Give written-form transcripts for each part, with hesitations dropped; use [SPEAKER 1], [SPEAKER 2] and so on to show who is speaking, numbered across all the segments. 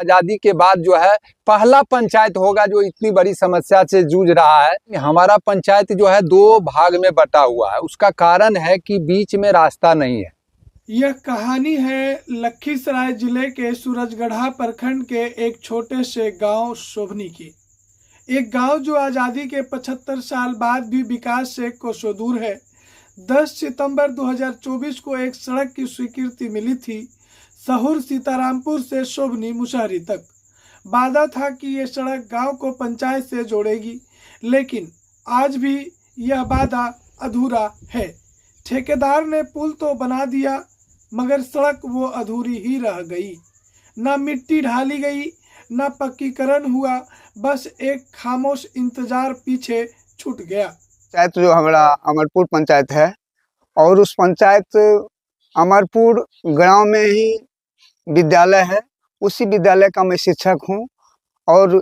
[SPEAKER 1] आजादी के बाद जो है पहला पंचायत होगा जो इतनी बड़ी समस्या से जूझ रहा है। हमारा पंचायत जो है 2 भाग में बटा हुआ है। उसका कारण है कि बीच में रास्ता नहीं है।
[SPEAKER 2] यह कहानी है लखीसराय जिले के सूरजगढ़ा प्रखंड के एक छोटे से गांव शोभनी की। एक गांव जो आज़ादी के 75 साल बाद भी विकास से कोसों दूर है। 10 सितंबर 2024 को एक सड़क की स्वीकृति मिली थी, सहूर सीतारामपुर से शोभनी मुशहरी तक। वादा था कि ये सड़क गांव को पंचायत से जोड़ेगी, लेकिन आज भी यह वादा अधूरा है। ठेकेदार ने पुल तो बना दिया, मगर सड़क वो अधूरी ही रह गई। न मिट्टी ढाली गई, न पक्कीकरण हुआ, बस एक खामोश इंतजार पीछे छूट गया।
[SPEAKER 3] पंचायत जो हमारा अमरपुर पंचायत है, और उस पंचायत अमरपुर गांव में ही विद्यालय है। उसी विद्यालय का मैं शिक्षक हूं, और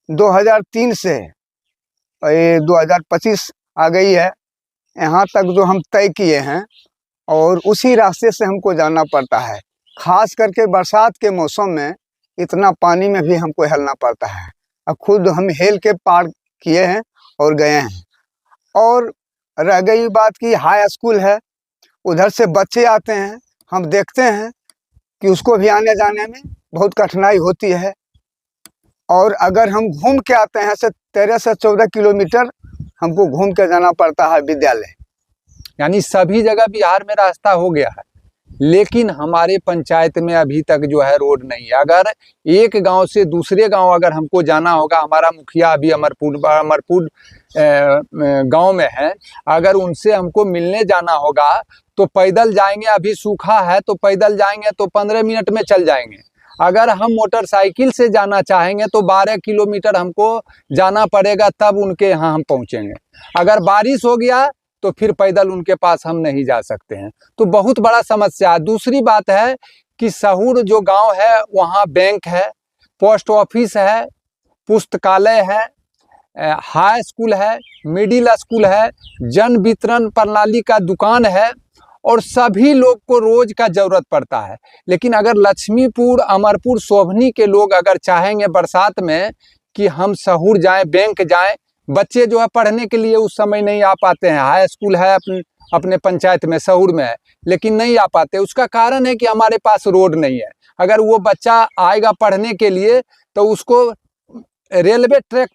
[SPEAKER 3] 2003 से 2025 आ गई है यहाँ तक जो हम तय किए हैं, और उसी रास्ते से हमको जाना पड़ता है। खास करके बरसात के मौसम में इतना पानी में भी हमको हिलना पड़ता है। अब खुद हम हेल के पार किए हैं और गए हैं। और रह गई बात कि हाई स्कूल है, उधर से बच्चे आते हैं, हम देखते हैं कि उसको भी आने जाने में बहुत कठिनाई होती है। और अगर हम घूम के आते हैं 13 से 14 किलोमीटर हमको घूम के जाना पड़ता है विद्यालय।
[SPEAKER 1] यानी सभी जगह बिहार में रास्ता हो गया है, लेकिन हमारे पंचायत में अभी तक जो है रोड नहीं है। अगर एक गांव से दूसरे गांव अगर हमको जाना होगा, हमारा मुखिया अभी अमरपुर गांव में है, अगर उनसे हमको मिलने जाना होगा तो पैदल जाएंगे। अभी सूखा है तो पैदल जाएंगे तो 15 मिनट में चल जाएंगे। अगर हम मोटरसाइकिल से जाना चाहेंगे तो 12 किलोमीटर हमको जाना पड़ेगा, तब उनके यहाँ हम पहुँचेंगे। अगर बारिश हो गया तो फिर पैदल उनके पास हम नहीं जा सकते हैं। तो बहुत बड़ा समस्या है। दूसरी बात है कि सहूर जो गांव है वहाँ बैंक है, पोस्ट ऑफिस है, पुस्तकालय है, हाई स्कूल है, मिडिल स्कूल है, जन वितरण प्रणाली का दुकान है, और सभी लोग को रोज का जरूरत पड़ता है। लेकिन अगर लक्ष्मीपुर, अमरपुर, शोभनी के लोग अगर चाहेंगे बरसात में कि हम सहूर जाएं, बैंक जाएं, बच्चे जो है पढ़ने के लिए उस समय नहीं आ पाते हैं। हाई स्कूल है अपने पंचायत में, सहूर में है, लेकिन नहीं आ पाते। उसका कारण है कि हमारे पास रोड नहीं है। अगर वो बच्चा आएगा पढ़ने के लिए तो उसको रेलवे ट्रैक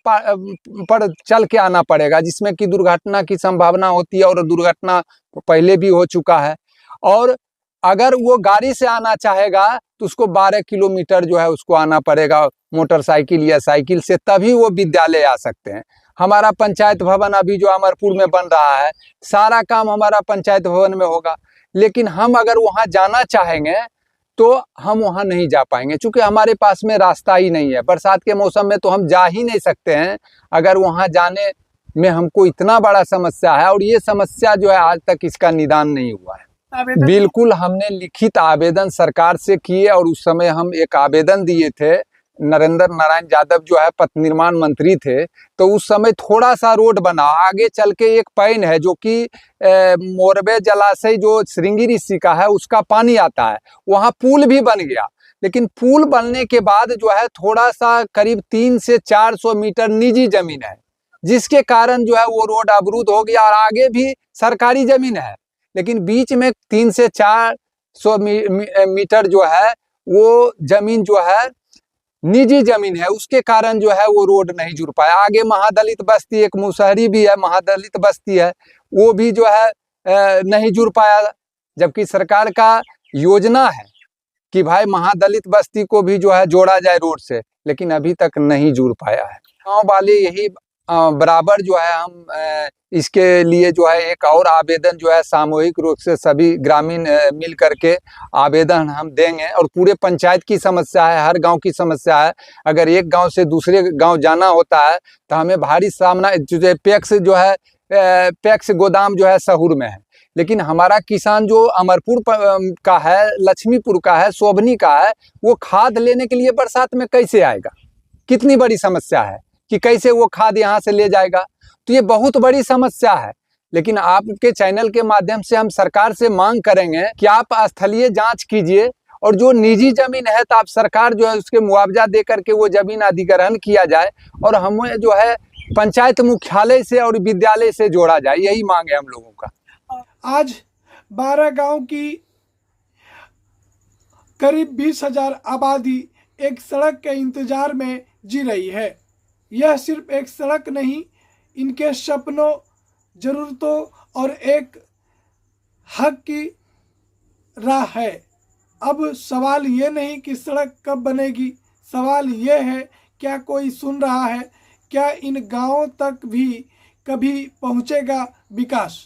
[SPEAKER 1] पर चल के आना पड़ेगा, जिसमें कि दुर्घटना की संभावना होती है, और दुर्घटना पहले भी हो चुका है। और अगर वो गाड़ी से आना चाहेगा तो उसको 12 किलोमीटर जो है उसको आना पड़ेगा मोटरसाइकिल या साइकिल से, तभी वो विद्यालय आ सकते हैं। हमारा पंचायत भवन अभी जो अमरपुर में बन रहा है, सारा काम हमारा पंचायत भवन में होगा, लेकिन हम अगर वहाँ जाना चाहेंगे तो हम वहाँ नहीं जा पाएंगे, क्योंकि हमारे पास में रास्ता ही नहीं है। बरसात के मौसम में तो हम जा ही नहीं सकते हैं। अगर वहाँ जाने में हमको इतना बड़ा समस्या है, और ये समस्या जो है आज तक इसका निदान नहीं हुआ है। बिल्कुल, हमने लिखित आवेदन सरकार से किए, और उस समय हम एक आवेदन दिए थे। नरेंद्र नारायण यादव जो है पथ निर्माण मंत्री थे, तो उस समय थोड़ा सा रोड बना। आगे चल के एक पैन है जो कि मोरबे जलाशय जो श्रृंगी ऋषि का है उसका पानी आता है, वहाँ पुल भी बन गया। लेकिन पुल बनने के बाद जो है थोड़ा सा करीब 300 से 400 मीटर निजी जमीन है, जिसके कारण जो है वो रोड अवरुद्ध हो गया। और आगे भी सरकारी जमीन है, लेकिन बीच में 300 से 400 मीटर जो है वो जमीन जो है निजी जमीन है, उसके कारण जो है वो रोड नहीं जुड़ पाया। आगे महादलित बस्ती, एक मुशहरी भी है, महादलित बस्ती है, वो भी जो है नहीं जुड़ पाया। जबकि सरकार का योजना है कि भाई महादलित बस्ती को भी जो है जोड़ा जाए रोड से, लेकिन अभी तक नहीं जुड़ पाया है। गाँव वाले यही बराबर जो है हम इसके लिए जो है एक और आवेदन जो है सामूहिक रूप से सभी ग्रामीण मिल करके आवेदन हम देंगे। और पूरे पंचायत की समस्या है, हर गांव की समस्या है। अगर एक गांव से दूसरे गांव जाना होता है तो हमें भारी सामना, जो पैक्स जो है पैक्स गोदाम जो है सहूर में है, लेकिन हमारा किसान जो अमरपुर का है, लक्ष्मीपुर का है, शोभनी का है, वो खाद लेने के लिए बरसात में कैसे आएगा? कितनी बड़ी समस्या है कि कैसे वो खाद यहाँ से ले जाएगा। तो ये बहुत बड़ी समस्या है। लेकिन आपके चैनल के माध्यम से हम सरकार से मांग करेंगे कि आप स्थलीय जांच कीजिए और जो निजी जमीन है तो आप सरकार जो है उसके मुआवजा दे करके वो जमीन अधिग्रहण किया जाए और हमें जो है पंचायत मुख्यालय से और विद्यालय से जोड़ा जाए, यही मांग है हम लोगों का।
[SPEAKER 2] आज 12 गांव की करीब 20,000 आबादी एक सड़क के इंतजार में जी रही है। यह सिर्फ एक सड़क नहीं, इनके सपनों, जरूरतों और एक हक की राह है। अब सवाल ये नहीं कि सड़क कब बनेगी, सवाल ये है क्या कोई सुन रहा है, क्या इन गांवों तक भी कभी पहुंचेगा विकास।